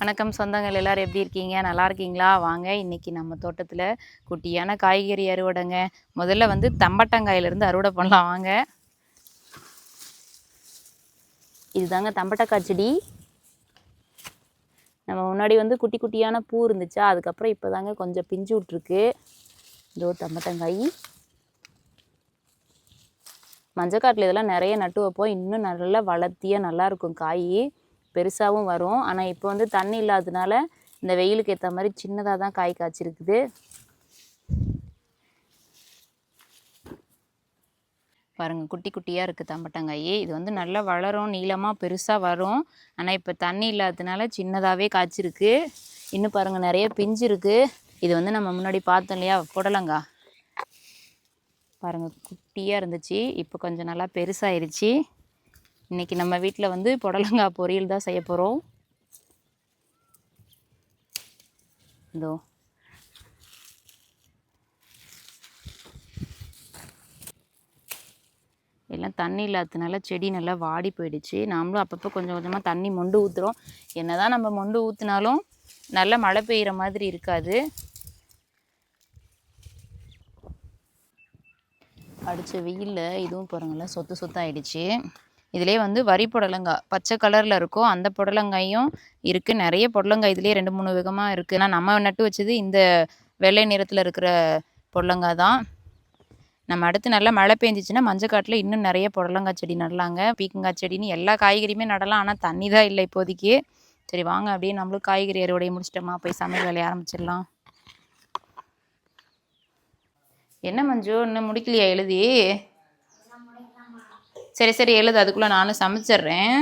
வணக்கம் சொந்தங்கள், எல்லோரும் எப்படி இருக்கீங்க? நல்லா இருக்கீங்களா? வாங்க இன்றைக்கி நம்ம தோட்டத்தில் குட்டியான காய்கறி அறுவடைங்க. முதல்ல வந்து தம்பட்டங்காயிலேருந்து அறுவடை பண்ணலாம் வாங்க. இதுதாங்க தம்பட்டக்காய் செடி. நம்ம முன்னாடி வந்து குட்டி குட்டியான பூ இருந்துச்சா, அதுக்கப்புறம் இப்போ தாங்க கொஞ்சம் பிஞ்சு விட்ருக்கு. இதோ தம்பட்டங்காய். மஞ்சக்காட்டில் இதெல்லாம் நிறைய நட்டு வைப்போம். இன்னும் நல்லா வளர்த்தியாக நல்லாயிருக்கும், காய் பெருசாகவும் வரும். ஆனால் இப்போ வந்து தண்ணி இல்லாததுனால இந்த வெயிலுக்கு ஏற்ற மாதிரி சின்னதாக தான் காய் காய்ச்சிருக்குது. பாருங்கள், குட்டி குட்டியாக இருக்குது தம்பட்டங்காய். இது வந்து நல்லா வளரும், நீளமாக பெருசாக வரும். ஆனால் இப்போ தண்ணி இல்லாததுனால சின்னதாகவே காய்ச்சிருக்கு. இன்னும் பாருங்கள், நிறைய பிஞ்சு இருக்குது. இது வந்து நம்ம முன்னாடி பார்த்தோம் இல்லையா, புடலங்காய். பாருங்கள், குட்டியாக இருந்துச்சு, இப்போ கொஞ்சம் நல்லா பெருசாகிருச்சு. இன்றைக்கி நம்ம வீட்டில் வந்து புடலங்காய் பொரியல் தான் செய்ய போகிறோம். இதோ எல்லாம் தண்ணி இல்லாததுனால செடி நல்லா வாடி போயிடுச்சு. நாமளும் அப்பப்போ கொஞ்சம் கொஞ்சமாக தண்ணி மொண்டு ஊற்றுறோம். என்ன தான் நம்ம மொண்டு ஊற்றினாலும் நல்லா மழை பெய்கிற மாதிரி இருக்காது. அடித்த வெயிலில் இதுவும் பாருங்களேன், சொத்து சொத்தாயிடுச்சு. இதிலே வந்து வரி புடலங்காய் பச்சை கலரில் இருக்கும், அந்த புடலங்காயும் இருக்குது. நிறைய புடலங்காய் இதிலே 2-3 விதமாக இருக்குது. ஆனால் நம்ம நட்டு வச்சது இந்த வெள்ளை நிறத்தில் இருக்கிற புடலங்காய் தான். நம்ம அடுத்து நல்லா மழை பெஞ்சிச்சின்னா மஞ்சக்காட்டில் இன்னும் நிறைய புடலங்காய் செடி நடலாங்க. பீக்கங்காய் செடின்னு எல்லா காய்கறியுமே நடலாம். ஆனால் தண்ணி தான் இல்லை இப்போதைக்கு. சரி வாங்க, அப்படியே நம்மளும் காய்கறி அறுவடை முடிச்சிட்டோமா, போய் சமையல் வேலையை ஆரம்பிச்சிடலாம். என்ன மஞ்சு, இன்னும் முடிக்கலையா எழுதி? சரி சரி எழுது, அதுக்குள்ளே நானும் சமைச்சிட்றேன்.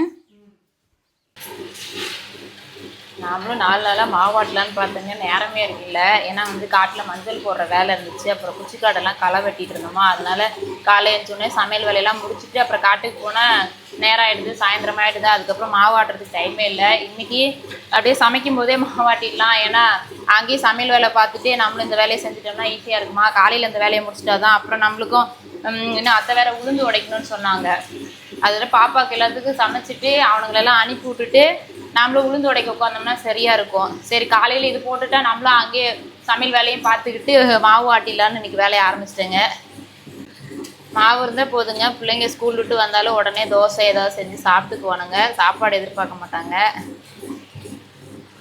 நாமளும் 4 நாளாக மாவாட்டலான்னு பார்த்தேங்க, நேரமே இருக்குல்ல. ஏன்னா வந்து காட்டில் மஞ்சள் போடுற வேலை இருந்துச்சு. அப்புறம் குச்சிக்காடெல்லாம் களை வெட்டிகிட்டு இருந்தோமா, அதனால் காலை எழுந்தோடனே சமையல் வேலையெல்லாம் முடிச்சுட்டு அப்புறம் காட்டுக்கு போனால் நேரம் ஆகிடுது, சாயந்தரம் ஆகிடுது. அதுக்கப்புறம் மாவாட்டுறதுக்கு டைமே இல்லை. இன்றைக்கி அப்படியே சமைக்கும் போதே மாவாட்டிடலாம். ஏன்னா அங்கேயே சமையல் வேலை பார்த்துட்டு நம்மளும் இந்த வேலையை செஞ்சுட்டோம்னா ஈஸியாக இருக்குமா. காலையில் இந்த வேலையை முடிச்சிட்டா தான் அப்புறம் நம்மளுக்கும் இன்னும் அத்தை வேறு உளுந்து உடைக்கணும்னு சொன்னாங்க. அதில் பாப்பாவுக்கு எல்லாத்துக்கும் சமைச்சிட்டு அவனுங்களெல்லாம் அனுப்பி விட்டுட்டு நம்மளும் உளுந்து உடைக்க உட்காந்தோம்னா சரியாக இருக்கும். சரி காலையில் இது போட்டுட்டா நம்மளும் அங்கேயே சமையல் வேலையும் பார்த்துக்கிட்டு மாவு ஆட்டிடலான்னு இன்றைக்கி வேலையை ஆரம்பிச்சிட்டேங்க. மாவு இருந்தால் போதுங்க, பிள்ளைங்க ஸ்கூல் விட்டு வந்தாலும் உடனே தோசை ஏதாவது செஞ்சு சாப்பிட்டுக்குவானுங்க, சாப்பாடு எதிர்பார்க்க மாட்டாங்க.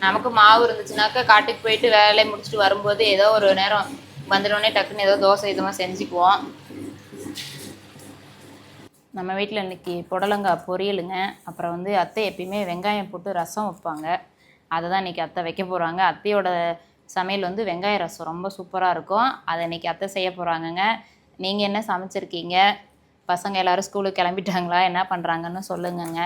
நமக்கு மாவு இருந்துச்சுனாக்கா காட்டுக்கு போயிட்டு வேலையை முடிச்சுட்டு வரும்போது ஏதோ ஒரு நேரம் வந்துடனே டக்குன்னு ஏதோ தோசை இதுமாக செஞ்சுக்குவோம். நம்ம வீட்டில் இன்றைக்கி புடலங்காய் பொரியலுங்க. அப்புறம் வந்து அத்தை எப்பயுமே வெங்காயம் போட்டு ரசம் வைப்பாங்க, அதை தான் இன்றைக்கி அத்தை வைக்க போகிறாங்க. அத்தையோட சமையல் வந்து வெங்காய ரசம் ரொம்ப சூப்பராக இருக்கும். அதை இன்றைக்கி அத்தை செய்ய போகிறாங்கங்க. நீங்கள் என்ன சமைச்சிருக்கீங்க? பசங்க எல்லோரும் ஸ்கூலுக்கு கிளம்பிட்டாங்களா? என்ன பண்ணுறாங்கன்னு சொல்லுங்கங்க.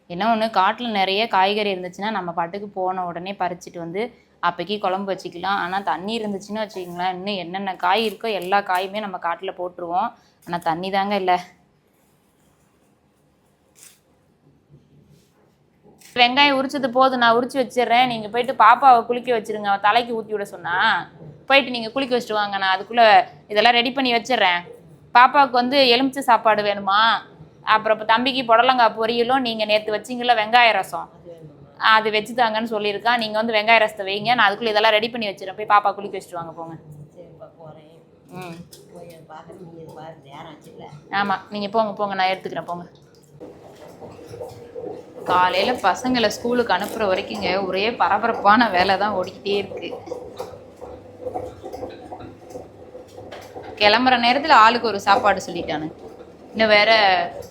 என்ன ஒன்று, காட்டில் நிறைய காய்கறி இருந்துச்சுன்னா நம்ம பாட்டுக்கு போன உடனே பறிச்சிட்டு வந்து அப்போக்கி குழம்பு வச்சுக்கலாம். ஆனால் தண்ணி இருந்துச்சுன்னு வச்சுக்கிங்களேன், இன்னும் என்னென்ன காய் இருக்கோ எல்லா காயுமே நம்ம காட்டில் போட்டுருவோம். ஆனால் தண்ணி தாங்க இல்லை. வெங்காயம் உரிச்சது போதும், நான் உரிச்சு வச்சிடுறேன். நீங்கள் போயிட்டு பாப்பாவை குளிக்க வச்சுருங்க. அவள் தலைக்கு ஊற்றி விட சொன்னா, போயிட்டு நீங்கள் குளிக்க வச்சுட்டு வாங்க. நான் அதுக்குள்ளே இதெல்லாம் ரெடி பண்ணி வச்சிடுறேன். பாப்பாவுக்கு வந்து எலுமிச்சை சாப்பாடு வேணுமா, அப்புறம் இப்போ தம்பிக்கு புடலங்காய் பொரியலும் நீங்கள் நேற்று வச்சிங்கள வெங்காய ரசம் அது வச்சு தாங்கன்னு சொல்லியிருக்கான். நீங்கள் வந்து வெங்காய ரசத்தை வைங்க, நான் அதுக்குள்ளே இதெல்லாம் ரெடி பண்ணி வச்சிடறேன். போய் பாப்பா குளிக்க வச்சுட்டு வாங்க, போங்க. ஆமாம், நீங்கள் போங்க போங்க, நான் எடுத்துக்கிறேன், போங்க. காலையில் பசங்களை ஸ்கூலுக்கு அனுப்புகிற வரைக்குங்க ஒரே பரபரப்பான வேலை தான் ஓடிக்கிட்டே இருக்குது. கிளம்புற நேரத்தில் ஆளுக்கு ஒரு சாப்பாடு சொல்லிட்டானு. இன்னும் வேறு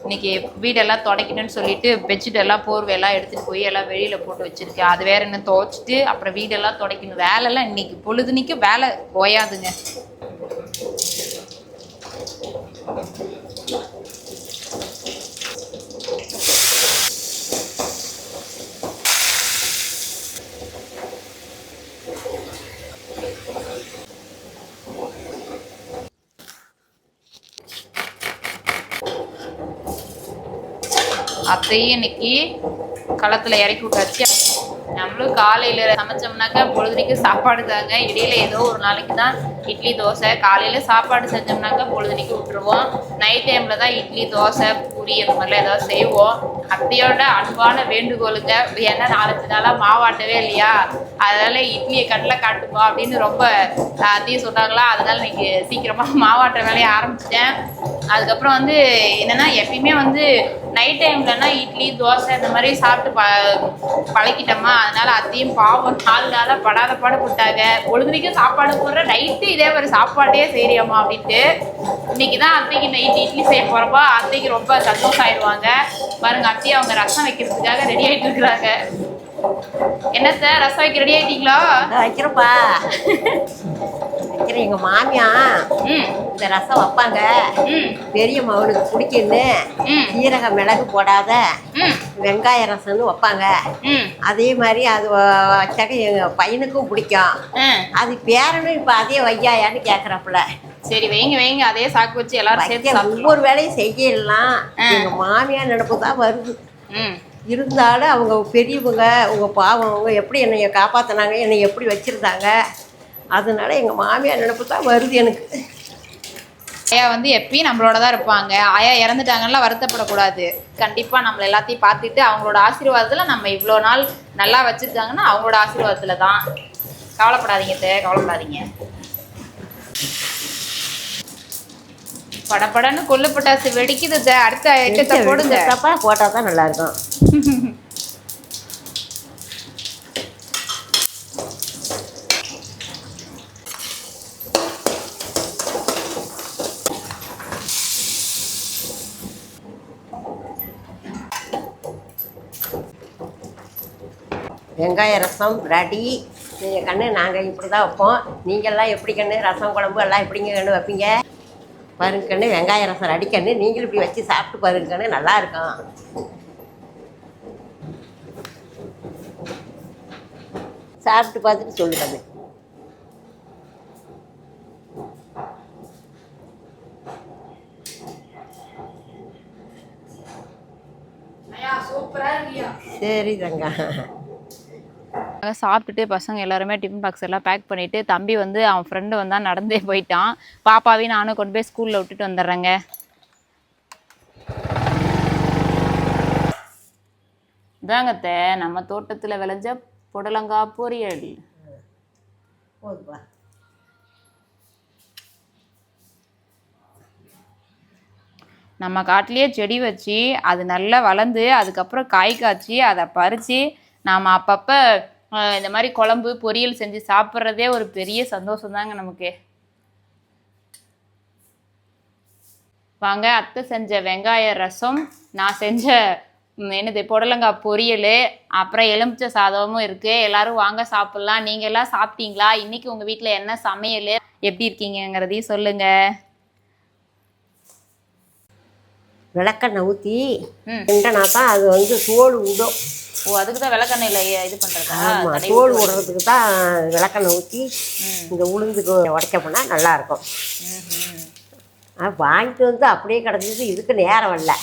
இன்றைக்கி வீடெல்லாம் துடைக்கணும்னு சொல்லிட்டு பெட்ஷீட்டெல்லாம் போர்வையெல்லாம் எடுத்துகிட்டு போய் எல்லாம் வெளியில் போட்டு வச்சுருக்கேன். அது வேறு இன்னும் துவைச்சிட்டு அப்புறம் வீடெல்லாம் துடைக்கணும். வேலைலாம் இன்றைக்கி பொழுதுனிக்கு வேலை ஓயாதுங்க. அத்தையும் இன்னைக்கு களத்தில் இறக்கி விட்டாச்சு. நம்மளும் காலையில் சமைச்சோம்னாக்கா பொழுதுனிக்கு சாப்பாடு தாங்க. இடையில ஏதோ ஒரு நாளைக்கு தான் இட்லி தோசை. காலையில் சாப்பாடு செஞ்சோம்னாக்கா பொழுதுனிக்கு விட்டுருவோம். நைட் டைமில் தான் இட்லி தோசை பூரி அந்த மாதிரிலாம் ஏதாவது செய்வோம். அத்தையோட அன்பான வேண்டுகோளுங்க. ஏன்னா 4-5 நாளாக மாவாட்டவே இல்லையா, அதனால இட்லியை கண்ணில் காட்டுப்பா அப்படின்னு ரொம்ப அத்தையும் சொன்னாங்களா, அதனால இன்னைக்கு சீக்கிரமாக மாவாட்டுற வேலையை ஆரம்பிச்சிட்டேன். அதுக்கப்புறம் வந்து என்னென்னா எப்பயுமே வந்து நைட் டைம்லன்னா இட்லி தோசை இந்த மாதிரி சாப்பிட்டு பழக்கிட்டோமா, அதனால அத்தையும் பாவம் 4 நாளாக படாத பாடு போட்டாங்க. பொழுதுனைக்கும் சாப்பாடு போடுற நைட்டு இதே மாதிரி சாப்பாடே செய்யறியாம்மா அப்படின்ட்டு. இன்னைக்கு தான் அத்தைக்கு நைட்டு இட்லி செய்ய போகிறப்போ அத்தைக்கு ரொம்ப சந்தோஷம் ஆயிடுவாங்க. பாருங்க அத்தையை அவங்க ரசம் வைக்கிறதுக்காக ரெடி ஆகிட்டு இருக்கிறாங்க. என்னத்த ரசம் வைக்க ரெடி ஆகிட்டீங்களா? வைக்கிறப்பா வைக்கிறேன். எங்கள் மாமியா இந்த ரசம் வைப்பாங்க. பெரிய மகனுக்கு பிடிக்குன்னு சீரக மிளகு போடாத வெங்காய ரசம்னு வைப்பாங்க. அதே மாதிரி அது வச்சாக்க எங்கள் பையனுக்கும் பிடிக்கும். அது பேரனும் இப்போ அதே வையாயான்னு கேட்குறப்பல. சரி வைங்க வைங்க, அதே சாக்கு வச்சு எல்லாரும் சேர்த்து ஒவ்வொரு வேலையும் செய்யலாம். எங்கள் மாமியார் நினப்பு தான் வருது. இருந்தாலும் அவங்க பெரியவங்க, உங்கள் பாவம், அவங்க எப்படி என்னை காப்பாற்றினாங்க, என்னை எப்படி வச்சுருந்தாங்க, அதனால எங்கள் மாமியார் நினப்பு தான் வருது எனக்கு. ஆயா வந்து எப்பயும் நம்மளோட தான் இருப்பாங்க. ஆயா இறந்துட்டாங்கன்னா வருத்தப்படக்கூடாது. கண்டிப்பாக நம்மளை எல்லாத்தையும் பார்த்துட்டு அவங்களோட ஆசீர்வாதத்தில் நம்ம இவ்வளோ நாள் நல்லா வச்சுருக்காங்கன்னா அவங்களோட ஆசீர்வாதத்தில் தான். கவலைப்படாதீங்க கவலைப்படாதீங்க. படப்படன்னு கொள்ளு பட்டாசு வெடிக்குது. அடுத்த ஐட்டத்தை போடுங்க. போட்டால் தான் நல்லாயிருக்கும். வெங்காய ரசம் ரெடி. நீங்கள் கண்ணு நாங்கள் இப்படி தான் வைப்போம். நீங்கள்லாம் எப்படி கண்ணு ரசம் குழம்பு எல்லாம் எப்படிங்க கண்ணு வைப்பீங்க? பாருங்க கண்ணு, வெங்காய ரசம் ரெடி கண்ணு. நீங்களும் இப்படி வச்சு சாப்பிட்டு பாருங்க கண்ணு, நல்லா இருக்கும். சாப்பிட்டு பார்த்துட்டு சொல்லு கண்ணு. சரி தங்க. சாப்பிட்டுட்டு பசங்க எல்லாருமே டிஃபன் பாக்ஸ் எல்லாம் பேக் பண்ணிவிட்டு தம்பி வந்து அவன் ஃப்ரெண்டு வந்தால் நடந்தே போயிட்டான். பாப்பாவையும் நானும் கொண்டு போய் ஸ்கூலில் விட்டுட்டு வந்துடுறேங்க. இதாங்கத்த நம்ம தோட்டத்தில் விளைஞ்ச புடலங்காய் பொரியல். நம்ம காட்டிலேயே செடி வச்சு அது நல்லா வளர்ந்து அதுக்கப்புறம் காய் காய்ச்சி அதை பறித்து நாம் அப்பப்போ இந்த மாதிரி குழம்பு பொரியல் செஞ்சு சாப்பிட்றதே ஒரு பெரிய சந்தோஷம் தாங்க நமக்கு. வாங்க, அத்தை செஞ்ச வெங்காய ரசம், நான் செஞ்ச என்னது புடலங்காய் பொரியல், அப்புறம் எலுமிச்சை சாதமும் இருக்குது. எல்லோரும் வாங்க சாப்பிட்லாம். நீங்கள் எல்லாம் சாப்பிட்டீங்களா? இன்றைக்கி உங்கள் வீட்டில் என்ன சமையல், எப்படி இருக்கீங்கிறதையும் சொல்லுங்கள். விளக்கெண்ணெய் ஊற்றி ரெண்டனா தான் அது வந்து தோல் விடும். ஓ, அதுக்கு தான் விளக்கெண்ணெயில் இது பண்ணுறதா? ஆமாம், தோல் விடுறதுக்கு தான் விளக்கெண்ணெய் ஊற்றி இந்த உளுந்துக்கு உடைக்க போனால் நல்லாயிருக்கும். வாங்கிட்டு வந்து அப்படியே கிடந்தது. இதுக்கு நேரம் வரல.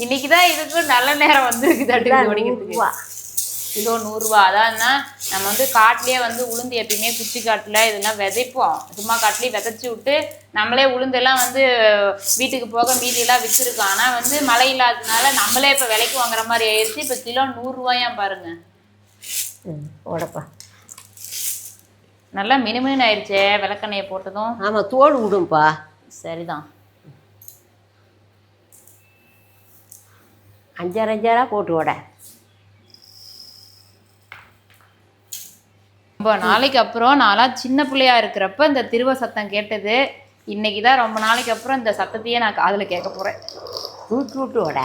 இன்னைக்கு தான் இதுக்கு நல்ல நேரம் வந்துருக்குது. 100 கிலோ 100 ரூபா. அதான்னா நம்ம வந்து காட்டிலே வந்து உளுந்து எப்பயுமே குச்சி காட்டில் இதெல்லாம் விதைப்போம். சும்மா காட்டிலே விதைச்சி விட்டு நம்மளே உளுந்தெல்லாம் வந்து வீட்டுக்கு போக மீதியெல்லாம் விற்றுருக்கோம். ஆனால் வந்து மழை இல்லாததுனால நம்மளே இப்போ விலைக்கு வாங்குற மாதிரி ஆயிடுச்சு. இப்போ கிலோ 100 ரூபாயாம் பாருங்க. ஓடப்பா நல்லா மினுமினு ஆயிடுச்சே விளக்கெண்ணையை போட்டதும். ஆமாம், தோல் விடும்பா. சரிதான். 5 போட்டு விட. ரொம்ப நாளைக்கு அப்புறம் நான்லாம் சின்ன பிள்ளையா இருக்கிறப்ப இந்த திருவ சத்தம் கேட்டது. இன்னைக்கு தான் ரொம்ப நாளைக்கு அப்புறம் இந்த சத்தத்தையே நான் காதில் கேட்க போகிறேன். தூக்கி விட்டு விட.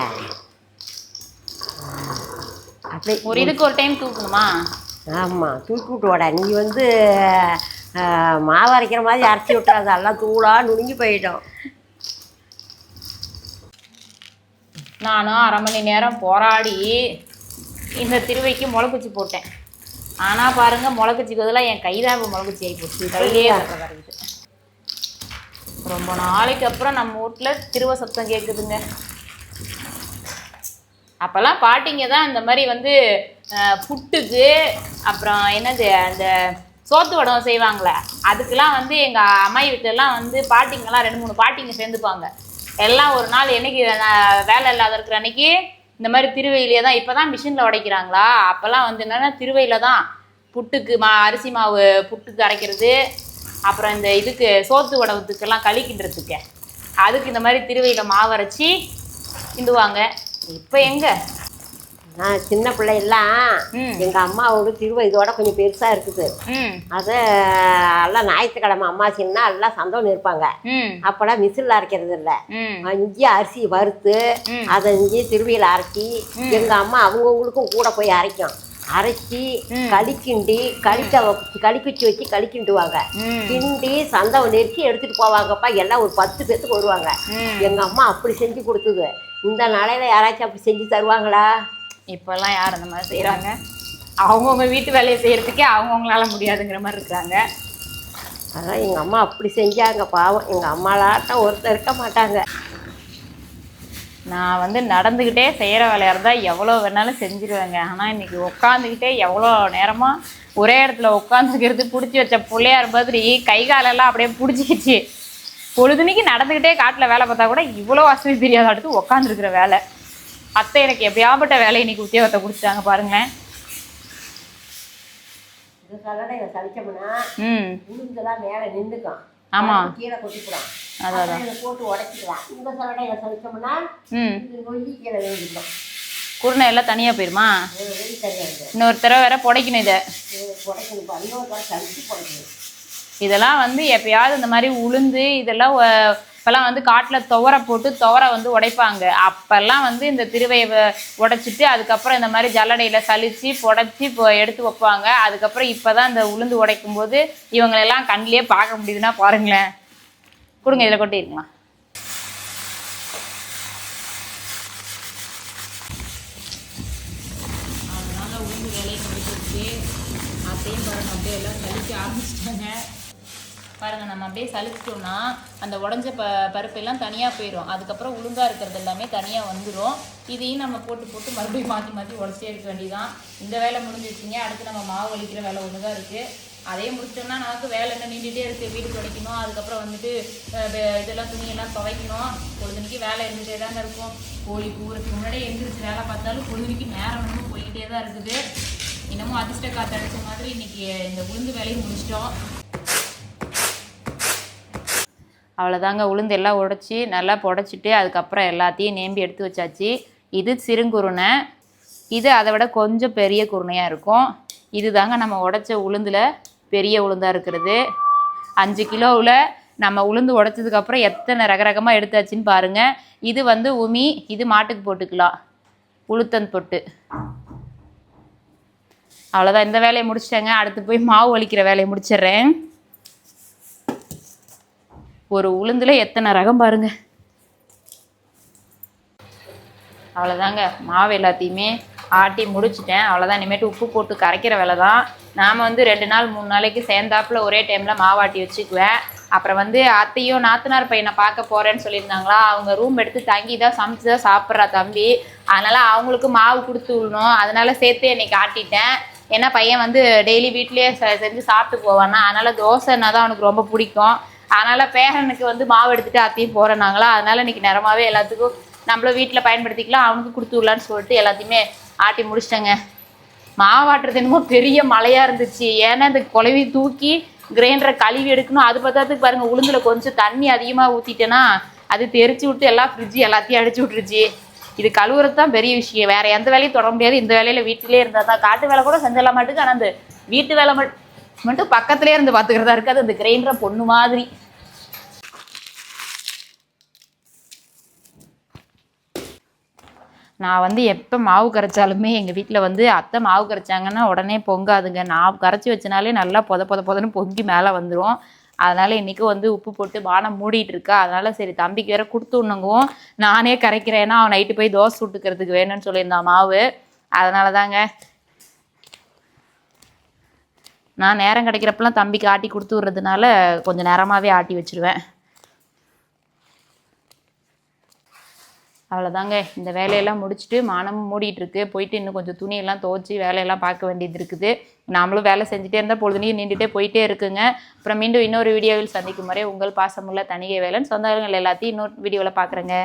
அப்படி ஒரு இதுக்கு ஒரு டைம் தூக்கணுமா? ஆமாம், தூக்கி விட்டு விட. நீ வந்து மாவு அரைக்கிற மாதிரி அரைச்சி விட்டுறாது. எல்லாம் தூளாக நுணுங்கி போயிட்டோம். நானும் 1/2 மணி நேரம் போராடி இந்த திருவைக்கு முளைக்குச்சி போட்டேன். ஆனால் பாருங்கள், முளைக்குச்சிக்கு பதிலாக என் கைதான் இப்போ முளைக்குச்சி ஆகி போச்சு. கையிலே வருது. ரொம்ப நாளைக்கு அப்புறம் நம்ம வீட்டில் திருவ சத்தம் கேட்குதுங்க. அப்போல்லாம் பாட்டிங்க தான் இந்த மாதிரி வந்து புட்டுக்கு அப்புறம் என்னது அந்த சோத்து வடம் செய்வாங்களே, அதுக்கெல்லாம் வந்து எங்கள் அம்மாயி வீட்டிலலாம் வந்து பாட்டிங்கெல்லாம் 2-3 பாட்டிங்க சேர்ந்துப்பாங்க. எல்லாம் ஒரு நாள் என்னைக்கு வேலை இல்லாத இருக்கிற அன்னைக்கு இந்த மாதிரி திருவையிலே தான். இப்போ தான் மிஷினில் உடைக்கிறாங்களா? அப்போல்லாம் வந்து என்னென்னா திருவையில் தான் புட்டுக்கு அரிசி மாவு புட்டுக்கு அரைக்கிறது, அப்புறம் இந்த இதுக்கு சோத்து உடவுத்துக்கெல்லாம் களி கிண்டுறதுக்கு அதுக்கு இந்த மாதிரி திருவையில் மாவு அரைச்சி கிண்டுவாங்க. இப்போ எங்கே? நான் சின்ன பிள்ளையெல்லாம் எங்கள் அம்மாவோட திருவை இதோட கொஞ்சம் பெருசாக இருக்குது. அதை எல்லாம் ஞாயிற்றுக்கிழமை அம்மாச்சின்னா எல்லாம் சந்தோஷம் இருப்பாங்க. அப்போலாம் மிஷினில் அரைக்கிறது இல்லை, இஞ்சி அரிசி வறுத்து அதை இஞ்சி திருவையில் அரைச்சி எங்கள் அம்மா அவங்கவுங்களுக்கும் கூட போய் அரைச்சி களிக்கிண்டி களிக்குச்சி வச்சு களிக்கிண்டுவாங்க. கிண்டி சந்தவம் நெரிச்சி எடுத்துகிட்டு போவாங்கப்பா. எல்லாம் ஒரு 10 பேத்துக்கு வருவாங்க. எங்கள் அம்மா அப்படி செஞ்சு கொடுத்தது. இந்த நாளையில் யாராச்சும் அப்படி செஞ்சு தருவாங்களா? இப்போல்லாம் யார் அந்த மாதிரி செய்கிறாங்க? அவங்கவுங்க வீட்டு வேலையை செய்கிறதுக்கே அவங்கவுங்களால முடியாதுங்கிற மாதிரி இருக்கிறாங்க. அதான் எங்கள் அம்மா அப்படி செஞ்சாங்க. பாவம், எங்கள் அம்மாலாட்டம் ஒருத்தர் இருக்க மாட்டாங்க. நான் வந்து நடந்துக்கிட்டே செய்கிற வேலையாக இருந்தால் எவ்வளோ வேணாலும் செஞ்சுருவேங்க. ஆனால் இன்றைக்கி உட்காந்துக்கிட்டே எவ்வளோ நேரமாக ஒரே இடத்துல உட்காந்துக்கிறது பிடிச்சி வச்ச பிள்ளையார் மாதிரி கை காலெல்லாம் அப்படியே பிடிச்சிக்கிச்சு. பொழுதுனிக்கு நடந்துக்கிட்டே காட்டில் வேலை பார்த்தா கூட இவ்வளோ வசதி தெரியாத அடுத்து உட்காந்துருக்குற வேலை. அத்தை எனக்கு எப்படியாப்பட்ட வேலை இன்னைக்கு உத்தியோகத்தை கொடுத்துட்டாங்க பாருங்களேன். இந்த சலடையை சலிச்சோம்னா உளுந்தெல்லாம் மேலே நின்றுக்கும். ஆமாம், கீழே கொட்டிக்கலாம். அதான் போட்டு உடைச்சிக்கலாம். இந்த சலடையை சலிச்சோம்னா நொய்யி கீழே விழுந்துக்கலாம். குருணை எல்லாம் தனியாக போயிருமா? இன்னொரு தடவை வேற புடைக்கணும். இதை புடைக்கணும், இன்னொரு தடவை சலிச்சு புடைக்கணும். இதெல்லாம் வந்து எப்பயாவது இந்த மாதிரி உளுந்து இதெல்லாம் இப்போல்லாம் வந்து காட்டில் துவரை போட்டு துவரை வந்து உடைப்பாங்க. அப்போல்லாம் வந்து இந்த திருவையை உடைச்சிட்டு அதுக்கப்புறம் இந்த மாதிரி ஜல்லடையில் சலித்து புடைச்சி இப்போ எடுத்து வைப்பாங்க. அதுக்கப்புறம் இப்போ தான் இந்த உளுந்து உடைக்கும் போது இவங்களெல்லாம் கண்ணிலே பார்க்க முடியுதுன்னா பாருங்களேன். கொடுங்க, இதில் கொட்டிருக்கலாம். அதனால் உளுந்து வேலையை முடிச்சிருச்சு. அத்தையும் பாருங்க அப்படியே எல்லாம் சலிக்க ஆரம்பிச்சிட்டாங்க. பாருங்கள், நம்ம அப்படியே சலிச்சிட்டோம்னா அந்த உடஞ்ச பருப்பெல்லாம் தனியாக போயிடும். அதுக்கப்புறம் உளுந்தாக இருக்கிறது எல்லாமே தனியாக வந்துடும். இதையும் நம்ம போட்டு மறுபடியும் மாற்றி உடச்சே இருக்க வேண்டியதான். இந்த வேலை முடிஞ்சிருச்சிங்க. அடுத்து நம்ம மாவு வலிக்கிற வேலை ஒன்று தான் இருக்குது. அதையும் முடிச்சிட்டோம்னா நமக்கு வேலை என்ன நீண்டிகிட்டே இருக்குது. வீடு துடைக்கணும், அதுக்கப்புறம் வந்துட்டு இதெல்லாம் துணியெல்லாம் துவைக்கணும். பொழுதுனிக்கு வேலை இருந்துகிட்டே தாங்க இருக்கும். கோழி கூறதுக்கு முன்னாடியே எழுந்திரிச்சு வேலை பார்த்தாலும் பொழுதுனிக்கு நேரம் வந்து போய்கிட்டே தான் இருக்குது. இன்னமும் அதிர்ஷ்ட காற்று அடித்த மாதிரி இன்றைக்கி இந்த உளுந்து வேலையும் முடிச்சிட்டோம். அவ்வளோதாங்க, உளுந்து எல்லாம் உடைச்சி நல்லா புடைச்சிட்டு அதுக்கப்புறம் எல்லாத்தையும் நேம்பி எடுத்து வச்சாச்சு. இது சிறுங்குருணை, இது அதை விட கொஞ்சம் பெரிய குருணையாக இருக்கும். இது தாங்க நம்ம உடைச்ச உளுந்தில் பெரிய உளுந்தாக இருக்கிறது. 5 கிலோவில் நம்ம உளுந்து உடைச்சதுக்கப்புறம் எத்தனை ரகரகமாக எடுத்தாச்சுன்னு பாருங்கள். இது வந்து உமி, இது மாட்டுக்கு போட்டுக்கலாம், உளுத்தன் பொட்டு. அவ்வளோதான், இந்த வேலையை முடிச்சிட்டேங்க. அடுத்து போய் மாவு வலிக்கிற வேலையை முடிச்சிடுறேன். ஒரு உளுந்துல எத்தனை ரகம் பாருங்க. அவ்வளோதாங்க, மாவு எல்லாத்தையுமே ஆட்டி முடிச்சிட்டேன். அவ்வளோதான், இனிமேட்டு உப்பு போட்டு கரைக்கிற வேலை தான். நாம் வந்து 2 நாள் 3 நாளைக்கு சேர்ந்தாப்புல ஒரே டைமில் மாவாட்டி வச்சுக்குவேன். அப்புறம் வந்து அத்தையும் நாத்தனார் பையனை பார்க்க போகிறேன்னு சொல்லியிருந்தாங்களா. அவங்க ரூம் எடுத்து தங்கி தான் சமைச்சு தான் சாப்பிட்றா தம்பி. அதனால் அவங்களுக்கு மாவு கொடுத்து விடணும். அதனால் சேர்த்து இன்னைக்கு ஆட்டிட்டேன். ஏன்னா பையன் வந்து டெய்லி வீட்லேயே செஞ்சு சாப்பிட்டு போவானா. அதனால் தோசைன்னா தான் அவனுக்கு ரொம்ப பிடிக்கும். அதனால் பேரனுக்கு வந்து மாவு எடுத்துகிட்டு அத்தையும் போகிறேனாங்களா. அதனால் இன்றைக்கி நேரமாகவே எல்லாத்துக்கும் நம்மளும் வீட்டில் பயன்படுத்திக்கலாம், அவனுக்கு கொடுத்து விடலான்னு சொல்லிட்டு எல்லாத்தையுமே ஆட்டி முடிச்சிட்டேங்க. மாவாட்டுறது என்னமோ பெரிய மழையாக இருந்துச்சு. ஏன்னா இந்த குழவி தூக்கி கிரைண்டரை கழுவி எடுக்கணும். அது பார்த்தாதுக்கு பாருங்கள், உளுந்தில் கொஞ்சம் தண்ணி அதிகமாக ஊற்றிட்டேன்னா அது தெரிச்சு விட்டு எல்லாம் ஃப்ரிட்ஜு எல்லாத்தையும் அடிச்சு விட்டுருச்சு. இது கழுவுறது தான் பெரிய விஷயம். வேறு எந்த வேலையும் தொட முடியாது. இந்த வேலையில் வீட்டிலே இருந்தால் தான். காட்டு வேலை கூட செஞ்சிடலாம் மாட்டுக்கு. ஆனால் அந்த வீட்டு வேலை மட்டும் பக்கத்துலேயே இருந்து பார்த்துக்கிறதா இருக்காது. அந்த கிரைண்டரை பொண்ணு மாதிரி. நான் வந்து எப்போ மாவு கரைச்சாலுமே எங்கள் வீட்டில் வந்து அத்தை மாவு கரைச்சாங்கன்னா உடனே பொங்காதுங்க. நான் கரைச்சி வச்சனாலே நல்லா பொதன்னு பொங்கி மேலே வந்துடும். அதனால் இன்றைக்கும் வந்து உப்பு போட்டு பானம் மூடிட்டு இருக்கா. அதனால் சரி தம்பிக்கு வேற கொடுத்து விடணுங்கவும் நானே கரைக்கிறேன். ஏன்னா அவன் நைட்டு போய் தோசை சுட்டுக்கிறதுக்கு வேணும்னு சொல்லியிருந்தான் மாவு. அதனால தாங்க நான் நேரம் கிடைக்கிறப்பெல்லாம் தம்பிக்கு ஆட்டி கொடுத்து விட்றதுனால கொஞ்சம் நேரமாகவே ஆட்டி வச்சுருவேன். அவ்வளோதாங்க, இந்த வேலையெல்லாம் முடிச்சுட்டு மானமும் மூடிட்டுருக்கு. போயிட்டு இன்னும் கொஞ்சம் துணியெல்லாம் துவச்சி வேலையெல்லாம் பார்க்க வேண்டியது இருக்குது. நாமளும் வேலை செஞ்சுட்டே இருந்தால் பொழுதுனையும் நீண்டுகிட்டே போயிட்டே இருக்குங்க. அப்புறம் மீண்டும் இன்னொரு வீடியோவில் சந்திக்கும் வரை உங்கள் பாசமுள்ள தணிகை வேலன். சொந்தங்கள் எல்லாத்தையும் இன்னொரு வீடியோவில் பார்க்குறேங்க.